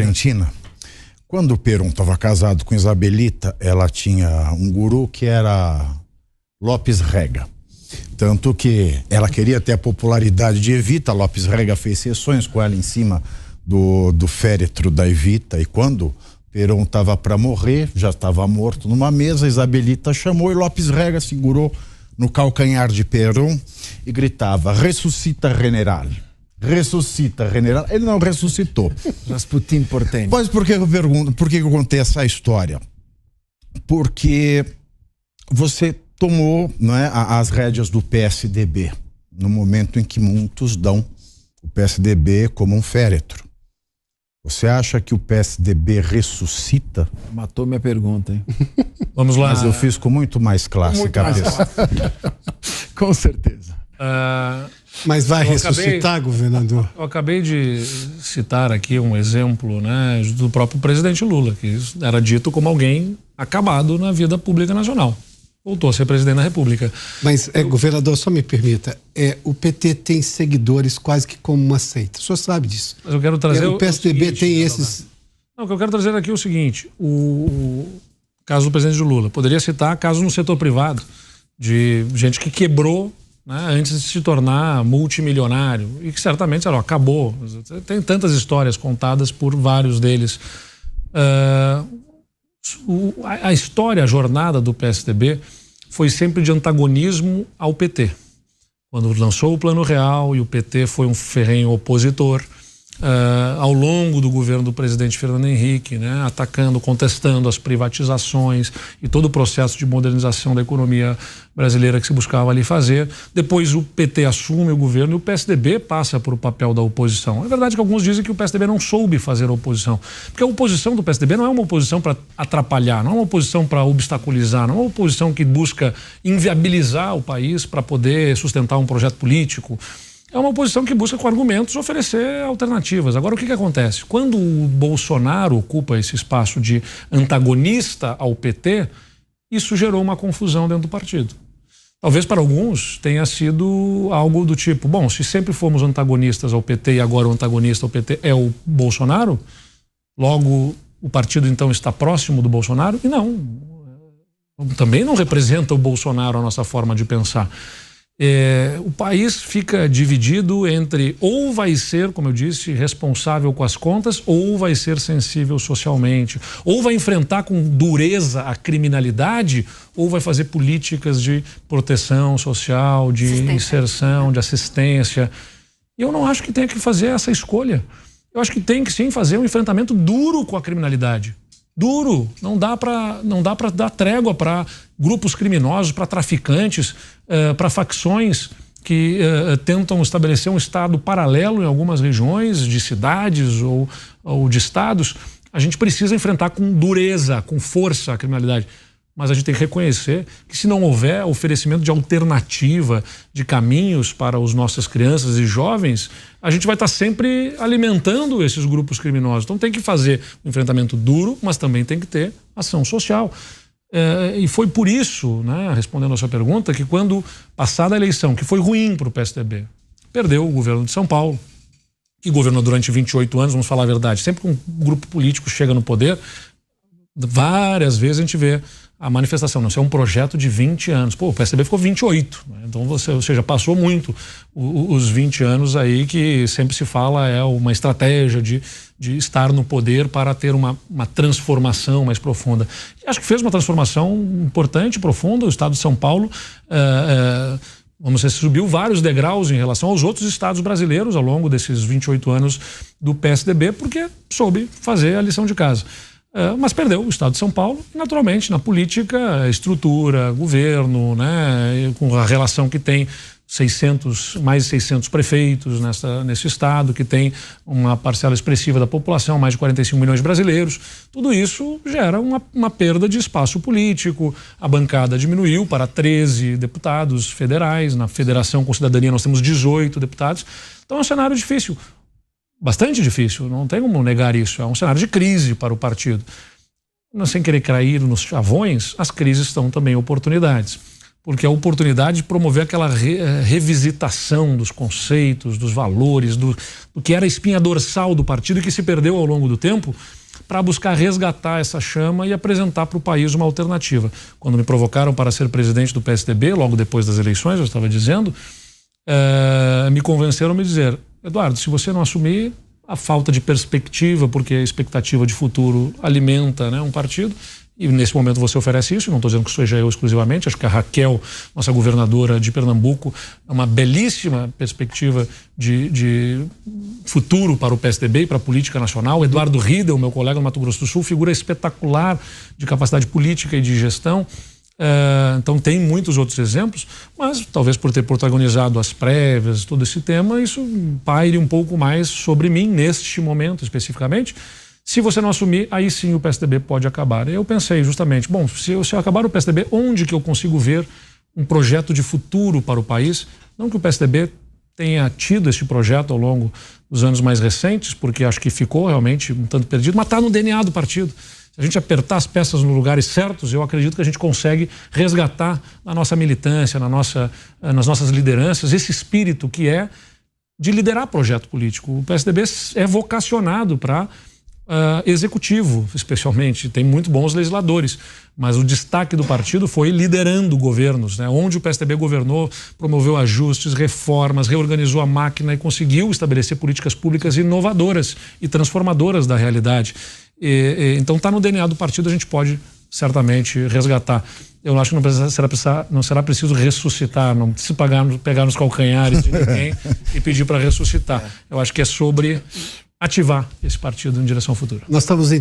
Argentina, quando o Perón estava casado com Isabelita, ela tinha um guru que era López Rega. Tanto que ela queria ter a popularidade de Evita. López Rega fez sessões com ela em cima do féretro da Evita, e quando Perón estava para morrer, já estava morto numa mesa, Isabelita chamou e López Rega segurou no calcanhar de Perón e gritava: ressuscita general, ressuscita general. Ele não ressuscitou. Rasputin importante. Mas por que eu pergunto, por que eu contei essa história? Porque você tomou, não é, as rédeas do PSDB no momento em que muitos dão o PSDB como um féretro. Você acha que o PSDB ressuscita? Matou minha pergunta, hein? Vamos lá. Mas eu fiz com muito mais classe e cabeça. Com certeza. Mas vai ressuscitar, governador? Eu acabei de citar aqui um exemplo, né, do próprio presidente Lula, que era dito como alguém acabado na vida pública nacional. Voltou a ser presidente da República. Mas, governador, só me permita, o PT tem seguidores quase que como uma seita. O senhor sabe disso. Mas eu quero trazer o PSDB seguinte, tem esses... Não, o que eu quero trazer aqui é o seguinte: o caso do presidente Lula. Poderia citar casos no setor privado, de gente que quebrou, né, antes de se tornar multimilionário, e que certamente acabou. Tem tantas histórias contadas por vários deles. A história, a jornada do PSDB foi sempre de antagonismo ao PT. Quando lançou o Plano Real e o PT foi um ferrenho opositor, ao longo do governo do presidente Fernando Henrique, né, atacando, contestando as privatizações e todo o processo de modernização da economia brasileira que se buscava ali fazer. Depois o PT assume o governo e o PSDB passa por o papel da oposição. É verdade que alguns dizem que o PSDB não soube fazer a oposição, porque a oposição do PSDB não é uma oposição para atrapalhar, não é uma oposição para obstaculizar, não é uma oposição que busca inviabilizar o país para poder sustentar um projeto político. É uma oposição que busca, com argumentos, oferecer alternativas. Agora, o que acontece? Quando o Bolsonaro ocupa esse espaço de antagonista ao PT, isso gerou uma confusão dentro do partido. Talvez para alguns tenha sido algo do tipo: bom, se sempre fomos antagonistas ao PT e agora o antagonista ao PT é o Bolsonaro, logo o partido então está próximo do Bolsonaro? E não, também não representa o Bolsonaro a nossa forma de pensar. O país fica dividido entre ou vai ser, como eu disse, responsável com as contas, ou vai ser sensível socialmente, ou vai enfrentar com dureza a criminalidade, ou vai fazer políticas de proteção social, de inserção, de assistência. E eu não acho que tenha que fazer essa escolha. Eu acho que tem que sim fazer um enfrentamento duro com a criminalidade. Duro, não dá para dar trégua para grupos criminosos, para traficantes, para facções que tentam estabelecer um estado paralelo em algumas regiões de cidades ou de estados. A gente precisa enfrentar com dureza, com força a criminalidade. Mas a gente tem que reconhecer que, se não houver oferecimento de alternativa, de caminhos para as nossas crianças e jovens, a gente vai estar sempre alimentando esses grupos criminosos. Então tem que fazer um enfrentamento duro, mas também tem que ter ação social. E foi por isso, né, respondendo a sua pergunta, que quando passada a eleição, que foi ruim para o PSDB, perdeu o governo de São Paulo, que governou durante 28 anos, vamos falar a verdade, sempre que um grupo político chega no poder, várias vezes a gente vê a manifestação, não, isso é um projeto de 20 anos. Pô, o PSDB ficou 28, né? Então ou seja, passou muito os 20 anos aí que sempre se fala é uma estratégia de estar no poder para ter uma transformação mais profunda. E acho que fez uma transformação importante, profunda. O estado de São Paulo, vamos dizer, subiu vários degraus em relação aos outros estados brasileiros ao longo desses 28 anos do PSDB, porque soube fazer a lição de casa. Mas perdeu o estado de São Paulo, e naturalmente na política, estrutura, governo, né, com a relação que tem mais de 600 prefeitos nesse estado, que tem uma parcela expressiva da população, mais de 45 milhões de brasileiros. Tudo isso gera uma perda de espaço político. A bancada diminuiu para 13 deputados federais. Na Federação com Cidadania nós temos 18 deputados. Então é um cenário difícil. Bastante difícil, não tem como negar isso. É um cenário de crise para o partido. Sem querer cair nos chavões, as crises são também oportunidades. porque é a oportunidade de promover aquela revisitação dos conceitos, dos valores, do que era a espinha dorsal do partido e que se perdeu ao longo do tempo, para buscar resgatar essa chama e apresentar para o país uma alternativa. Quando me provocaram para ser presidente do PSDB, logo depois das eleições, eu estava dizendo, me convenceram a me dizer: Eduardo, se você não assumir, a falta de perspectiva, porque a expectativa de futuro alimenta, né, um partido, e nesse momento você oferece isso, não estou dizendo que seja eu exclusivamente, acho que a Raquel, nossa governadora de Pernambuco, é uma belíssima perspectiva de futuro para o PSDB e para a política nacional. Eduardo Riedel, meu colega do Mato Grosso do Sul, figura espetacular de capacidade política e de gestão. Então tem muitos outros exemplos, mas talvez por ter protagonizado as prévias, todo esse tema, isso paire um pouco mais sobre mim neste momento especificamente. Se você não assumir, aí sim o PSDB pode acabar. Eu pensei justamente, bom, se eu acabar o PSDB, onde que eu consigo ver um projeto de futuro para o país? Não que o PSDB tenha tido esse projeto ao longo dos anos mais recentes, porque acho que ficou realmente um tanto perdido, mas está no DNA do partido. Se a gente apertar as peças nos lugares certos, eu acredito que a gente consegue resgatar na nossa militância, nas nossas lideranças, esse espírito que é de liderar projeto político. O PSDB é vocacionado para executivo, especialmente, tem muito bons legisladores, mas o destaque do partido foi liderando governos, né? Onde o PSDB governou, promoveu ajustes, reformas, reorganizou a máquina e conseguiu estabelecer políticas públicas inovadoras e transformadoras da realidade. Então está no DNA do partido, a gente pode certamente resgatar. Eu acho que não será preciso ressuscitar, não precisa pegar nos calcanhares de ninguém e pedir para ressuscitar. Eu acho que é sobre ativar esse partido em direção ao futuro. Nós estamos